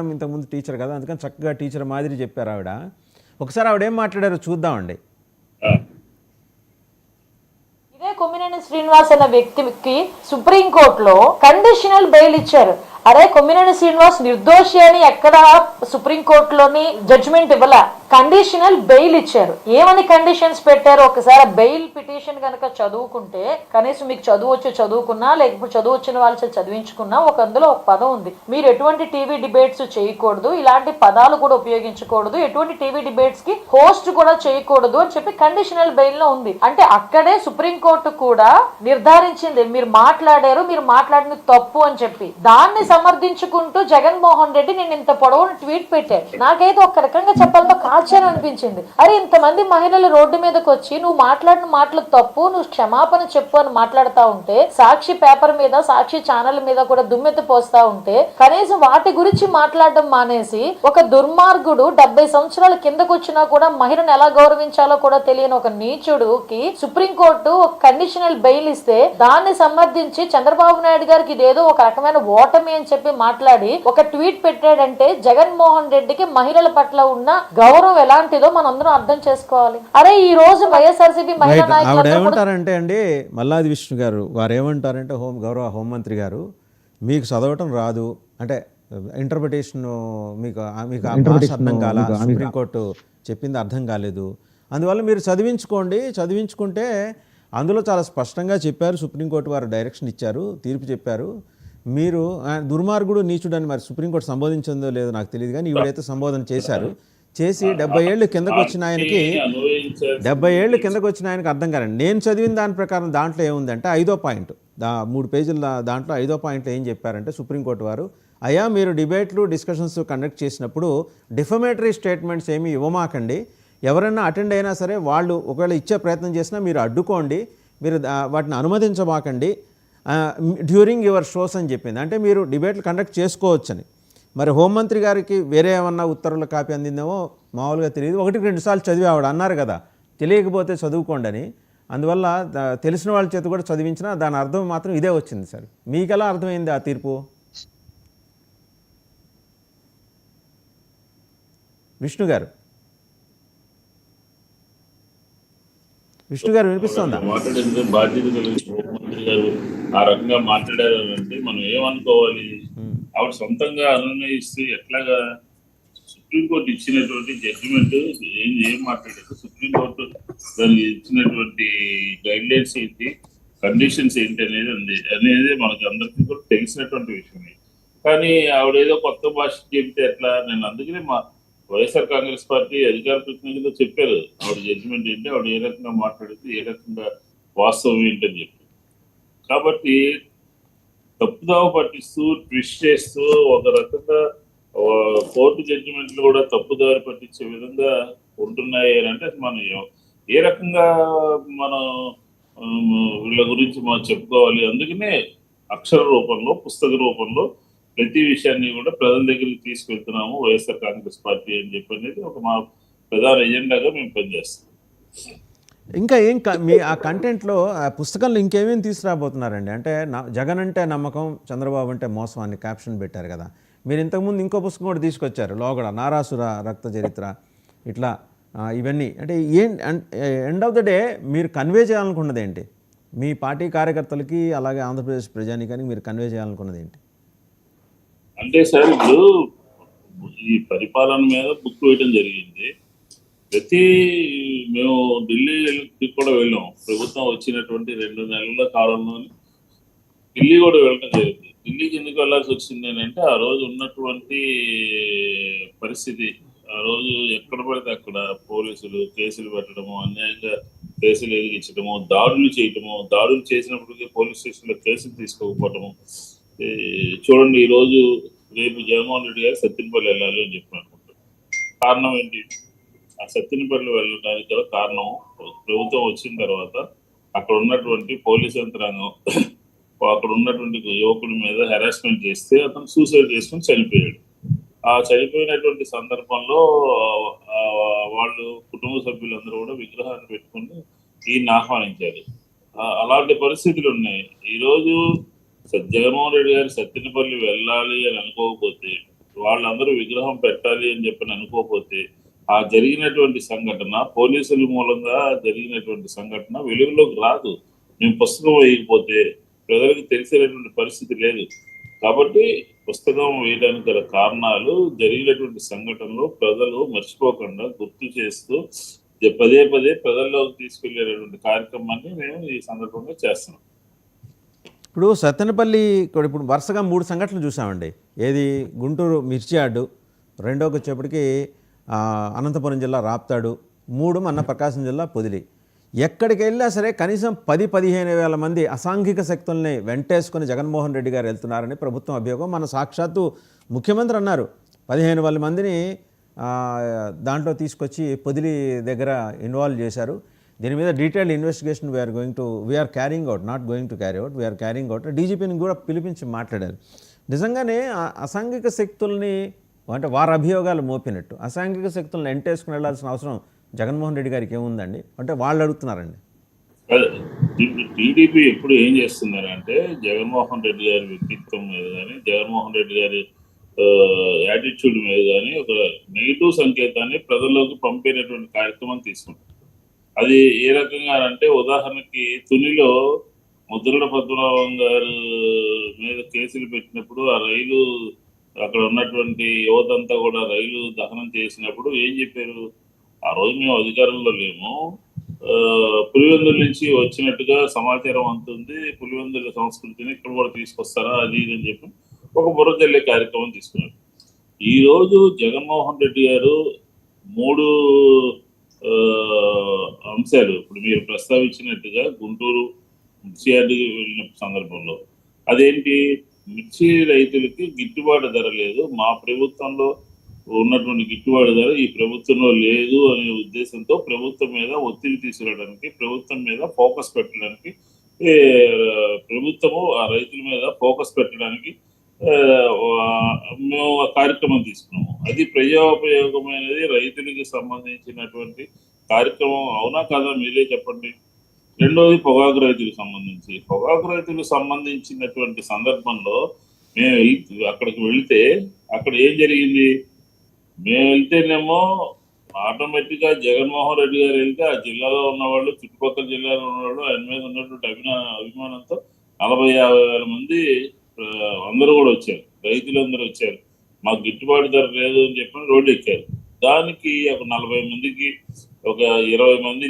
ఇంతకుముందు టీచర్ కదా, అందుకని చక్కగా టీచర్ మాదిరి చెప్పారు ఆవిడ. ఒకసారి ఆవిడ ఏం మాట్లాడారో చూద్దామండి. ఇదే కొమ్మినేని శ్రీనివాస్ అనే వ్యక్తికి సుప్రీంకోర్టులో కండిషనల్ బెయిల్ ఇచ్చారు. అరే కొమ్మినేని శ్రీనివాస్ నిర్దోషి అని ఎక్కడ సుప్రీంకోర్టులోని జడ్జిమెంట్ ఇవ్వాల, కండిషనల్ బెయిల్ ఇచ్చారు. ఏమని కండిషన్స్ పెట్టారు ఒకసారి బెయిల్ పిటిషన్ కనుక చదువుకుంటే, కనీసం మీకు చదువు వచ్చి చదువుకున్నా లేకపోతే చదువు వచ్చిన వాళ్ళు చదివించుకున్నా అందులో ఒక పదం ఉంది, మీరు ఎటువంటి టీవీ డిబేట్స్ చేయకూడదు, ఇలాంటి పదాలు కూడా ఉపయోగించకూడదు, ఎటువంటి టీవీ డిబేట్స్ కి హోస్ట్ కూడా చేయకూడదు అని చెప్పి కండిషనల్ బెయిల్ లో ఉంది. అంటే అక్కడే సుప్రీంకోర్టు కూడా నిర్ధారించింది మీరు మాట్లాడారు, మీరు మాట్లాడిన తప్పు అని చెప్పి. దాన్ని సమర్థించుకుంటూ జగన్మోహన్ రెడ్డి నేను ఇంత పొడవును ట్వీట్ పెట్టాడు. నాకైతే ఒక రకంగా చెప్పాలంటే కాల్చాను అనిపించింది. అరే ఇంతమంది మహిళలు రోడ్డు మీదకి వచ్చి నువ్వు మాట్లాడిన మాటలు తప్పు, నువ్వు క్షమాపణ చెప్పు అని మాట్లాడుతా ఉంటే, సాక్షి పేపర్ మీద సాక్షి ఛానల్ మీద కూడా దుమ్మెత్తి పోస్తా ఉంటే, కనీసం వాటి గురించి మాట్లాడడం మానేసి ఒక దుర్మార్గుడు 70 సంవత్సరాల కిందకు వచ్చినా కూడా మహిళను ఎలా గౌరవించాలో కూడా తెలియని ఒక నీచుడుకి సుప్రీంకోర్టు ఒక కండిషనల్ బెయిల్ ఇస్తే దాన్ని సమర్థించి చంద్రబాబు నాయుడు గారికి ఇదేదో ఒక రకమైన ఓటమి అని చెప్పి మాట్లాడి ఒక ట్వీట్ పెట్టాడంటే జగన్మోహన్ రెడ్డికి మహిళల పట్ల ఉన్న గౌరవం ఎలాంటిదో మనం అందరం అర్థం చేసుకోవాలి. అరే ఈ రోజు వైఎస్ఆర్సీపీ మహిళా నాయకులు ఏమంటారంటే అండి, మల్లాది విష్ణు గారు వారు ఏమంటారంటే గౌరవ హోంమంత్రి గారు, మీకు చదవటం రాదు అంటే ఇంటర్ప్రిటేషన్ మీకు అర్థం కాల, సుప్రీంకోర్టు చెప్పింది అర్థం కాలేదు, అందువల్ల మీరు చదివించుకుంటే అందులో చాలా స్పష్టంగా చెప్పారు, సుప్రీంకోర్టు వారు డైరెక్షన్ ఇచ్చారు, తీర్పు చెప్పారు, మీరు దుర్మార్గుడు నీచుడని మరి సుప్రీంకోర్టు సంబోధించిందో లేదో నాకు తెలియదు, కానీ ఈవిడైతే సంబోధన చేశారు. చేసి 70 ఏళ్ళు కిందకు వచ్చిన ఆయనకి 70 ఏళ్ళు కిందకు వచ్చిన ఆయనకి అర్థం కాదండి. నేను చదివిన దాని ప్రకారం దాంట్లో ఏముందంటే 5వ పాయింట్, 3 పేజీల దాంట్లో 5వ పాయింట్లో ఏం చెప్పారంటే సుప్రీంకోర్టు వారు, అయ్యా మీరు డిబేట్లు డిస్కషన్స్ కండక్ట్ చేసినప్పుడు డిఫమేటరీ స్టేట్మెంట్స్ ఏమీ ఇవ్వమాకండి, ఎవరైనా అటెండ్ అయినా సరే వాళ్ళు ఒకవేళ ఇచ్చే ప్రయత్నం చేసినా మీరు అడ్డుకోండి, మీరు వాటిని అనుమతించమాకండి డ్యూరింగ్ యువర్ షోస్ అని చెప్పింది. అంటే మీరు డిబేట్లు కండక్ట్ చేసుకోవచ్చని. మరి హోంమంత్రి గారికి వేరే ఏమన్నా ఉత్తర్వుల కాపీ అందిందేమో మామూలుగా తెలియదు, 1-2 సార్లు చదివి ఆవిడ అన్నారు కదా, తెలియకపోతే చదువుకోండి అని. అందువల్ల తెలిసిన వాళ్ళ చేత కూడా చదివించినా దాని అర్థం మాత్రం ఇదే వచ్చింది. సార్ మీకు ఎలా అర్థమైంది ఆ తీర్పు? విష్ణు గారు వినిపిస్తుందా? మాట్లాడే బాధ్యత కలిగిన ముఖ్యమంత్రి గారు ఆ రకంగా మాట్లాడారంటే మనం ఏమనుకోవాలి? ఆవిడ సొంతంగా అనునయిస్తూ ఎట్లాగా సుప్రీంకోర్టు ఇచ్చినటువంటి జడ్జిమెంట్ ఏం మాట్లాడారు, సుప్రీంకోర్టు దానికి ఇచ్చినటువంటి గైడ్ లైన్స్ ఏంటి, కండిషన్స్ ఏంటి అనేది మనకి అందరికీ కూడా తెలిసినటువంటి విషయమే. కానీ ఆవిడ ఏదో కొత్త భాష చెబితే ఎట్లా? నేను అందుకనే మా వైఎస్ఆర్ కాంగ్రెస్ పార్టీ అధికార ప్రతినిధులు చెప్పారు ఆవిడ జడ్జిమెంట్ ఏంటి, ఆవిడ ఏ రకంగా మాట్లాడితే ఏ రకంగా వాస్తవం ఏంటని చెప్పి. కాబట్టి తప్పుదావ పట్టిస్తూ ట్విస్ట్ చేస్తూ ఒక రకంగా కోర్టు జడ్జిమెంట్లు కూడా తప్పుదారి పట్టించే విధంగా ఉంటున్నాయి అని అంటే మనం ఏ రకంగా మనం వీళ్ళ గురించి మనం చెప్పుకోవాలి? అందుకనే అక్షర రూపంలో పుస్తక రూపంలో ప్రతి విషయాన్ని కూడా ప్రజల దగ్గరికి తీసుకెళ్తున్నాము వైఎస్ఆర్ కాంగ్రెస్ పార్టీ అని చెప్పి అనేది ఒక మా ప్రధాన ఎజెండాగా మేము పనిచేస్తాం. ఇంకా మీ ఆ కంటెంట్లో ఆ పుస్తకంలో ఇంకేమేమి తీసుకురాబోతున్నారండి? అంటే జగన్ అంటే నమ్మకం, చంద్రబాబు అంటే మోసం అని క్యాప్షన్ పెట్టారు కదా. మీరు ఇంతకుముందు ఇంకో పుస్తకం కూడా తీసుకొచ్చారు లోగడ, నారాసుర రక్త చరిత్ర, ఇట్లా ఇవన్నీ. అంటే ఎండ్ ఆఫ్ ద డే మీరు కన్వే చేయాలనుకున్నది ఏంటి? మీ పార్టీ కార్యకర్తలకి అలాగే ఆంధ్రప్రదేశ్ ప్రజానికానికి మీరు కన్వే చేయాలనుకున్నది ఏంటి? అంటే సార్ ఇప్పుడు ఈ పరిపాలన మీద బుక్ వేయడం జరిగింది. మేము ఢిల్లీ కూడా వెళ్ళాం. ప్రభుత్వం వచ్చినటువంటి 2 నెలల కాలంలో ఢిల్లీ కూడా వెళ్ళడం జరిగింది. ఢిల్లీకి ఎందుకు వెళ్లాల్సి వచ్చింది అని అంటే ఆ రోజు ఉన్నటువంటి పరిస్థితి, ఆ రోజు ఎక్కడ పడితే అక్కడ పోలీసులు కేసులు పెట్టడము, అన్యాయంగా కేసులు ఎదిగించడము, దాడులు చేయటము, దాడులు చేసినప్పటికీ పోలీస్ స్టేషన్లో కేసులు తీసుకోకపోవటము. చూడండి ఈరోజు రేపు జగన్మోహన్ రెడ్డి గారు సత్తినపల్లి వెళ్ళాలి అని చెప్పి అనుకుంటారు. కారణం ఏంటి? ఆ సత్తినపల్లి వెళ్ళడానికి గల కారణం ప్రభుత్వం వచ్చిన తర్వాత అక్కడ ఉన్నటువంటి పోలీస్ యంత్రాంగం అక్కడ ఉన్నటువంటి యువకుడి మీద హెరాస్మెంట్ చేస్తే అతను సూసైడ్ చేసుకుని చనిపోయాడు. ఆ చనిపోయినటువంటి సందర్భంలో వాళ్ళు కుటుంబ సభ్యులందరూ కూడా విగ్రహాన్ని పెట్టుకుని ఈయన్ని ఆహ్వానించారు. అలాంటి పరిస్థితులు ఉన్నాయి. ఈరోజు జగన్మోహన్ రెడ్డి గారు సత్తినపల్లి వెళ్ళాలి అని అనుకోకపోతే వాళ్ళందరూ విగ్రహం పెట్టాలి అని చెప్పని అనుకోకపోతే ఆ జరిగినటువంటి సంఘటన పోలీసుల మూలంగా జరిగినటువంటి సంఘటన వెలుగులోకి రాదు. మేము పుస్తకం వేయకపోతే ప్రజలకు తెలిసేటటువంటి పరిస్థితి లేదు. కాబట్టి పుస్తకం వేయడానికి గల కారణాలు జరిగినటువంటి సంఘటనలు ప్రజలు మర్చిపోకుండా గుర్తు చేస్తూ పదే పదే ప్రజల్లోకి తీసుకెళ్లేటటువంటి కార్యక్రమాన్ని మేము ఈ సందర్భంగా చేస్తున్నాం. ఇప్పుడు సత్తెనపల్లి కూడా ఇప్పుడు వరుసగా 3 సంఘటనలు చూసామండి. ఏది గుంటూరు మిర్చి యార్డు, రెండోకి వచ్చేప్పటికి అనంతపురం జిల్లా రాప్తాడు, 3 మన ప్రకాశం జిల్లా పొదిలి. ఎక్కడికి వెళ్ళినా సరే కనీసం 10-15 వేల మంది అసాంఘిక శక్తుల్ని వెంటేసుకొని జగన్మోహన్ రెడ్డి గారు వెళ్తున్నారని ప్రభుత్వం అభియోగం. మన సాక్షాత్తు ముఖ్యమంత్రి అన్నారు 15,000 మందిని దాంట్లో తీసుకొచ్చి పొదిలి దగ్గర ఇన్వాల్వ్ చేశారు. దీని మీద detailed investigation we're carrying out, not going to carry out, we're carrying out. డీజీపీని కూడా పిలిపించి మాట్లాడారు. నిజంగానే అసాంఘిక శక్తుల్ని అంటే వారి అభియోగాలు మోపినట్టు అసాంఘిక శక్తులను ఎంటేసుకుని వెళ్లాల్సిన అవసరం జగన్మోహన్ రెడ్డి గారికి ఏముందండి అంటే వాళ్ళు అడుగుతున్నారండి. టీడీపీ ఎప్పుడు ఏం చేస్తున్నారంటే జగన్మోహన్ రెడ్డి గారి వ్యక్తిత్వం మీద కానీ జగన్మోహన్ రెడ్డి గారి యాటిట్యూడ్ మీద కానీ ఒక నెగిటివ్ సంకేతాన్ని ప్రజల్లోకి పంపేటటువంటి కార్యక్రమం తీసుకుంటారు. అది ఏ రకంగా అంటే ఉదాహరణకి తునిలో ముద్రగడ పద్మనాభం గారు మీద కేసులు పెట్టినప్పుడు ఆ రైలు అక్కడ ఉన్నటువంటి యువతంతా కూడా రైలు దహనం చేసినప్పుడు ఏం చెప్పారు, ఆ రోజు మేము అధికారంలో లేము, పులివెందుల నుంచి వచ్చినట్టుగా సమాచారం అందుతుంది, పులివెందుల సంస్కృతిని ఇక్కడ కూడా తీసుకొస్తారా అది ఇది అని చెప్పి ఒక బుర్రజల్లే కార్యక్రమం తీసుకున్నారు. ఈ రోజు జగన్మోహన్ రెడ్డి గారు 3 అంశాలు ఇప్పుడు మీరు ప్రస్తావించినట్టుగా గుంటూరు మిర్చి యార్డుకి వెళ్ళిన సందర్భంలో అదేంటి, మిర్చి రైతులకి గిట్టుబాటు ధర లేదు, మా ప్రభుత్వంలో ఉన్నటువంటి గిట్టుబాటు ధర ఈ ప్రభుత్వంలో లేదు అనే ఉద్దేశంతో ప్రభుత్వం మీద ఒత్తిడి తీసుకురావడానికి, ప్రభుత్వం మీద ఫోకస్ పెట్టడానికి, ప్రభుత్వము ఆ రైతుల మీద ఫోకస్ పెట్టడానికి మేము కార్యక్రమం తీసుకున్నాము. అది ప్రజోపయోగమైనది, రైతులకి సంబంధించినటువంటి కార్యక్రమం అవునా కాదా మీరే చెప్పండి. రెండోది పొగాకు రైతులకు సంబంధించినటువంటి సందర్భంలో మేము అక్కడికి వెళితే అక్కడ ఏం జరిగింది, మేము వెళ్తేనేమో ఆటోమేటిక్గా జగన్మోహన్ రెడ్డి గారు వెళ్తే ఆ జిల్లాలో ఉన్నవాళ్ళు చుట్టుపక్కల జిల్లాలో ఉన్నవాళ్ళు ఆయన మీద ఉన్నటువంటి అభిమానంతో 40-50 వేల మంది అందరూ కూడా వచ్చారు, రైతులందరూ వచ్చారు, మాకు గిట్టుబాటు ధర లేదు అని చెప్పి రోడ్డు ఎక్కారు. దానికి ఒక 40 మందికి ఒక 20 మందిని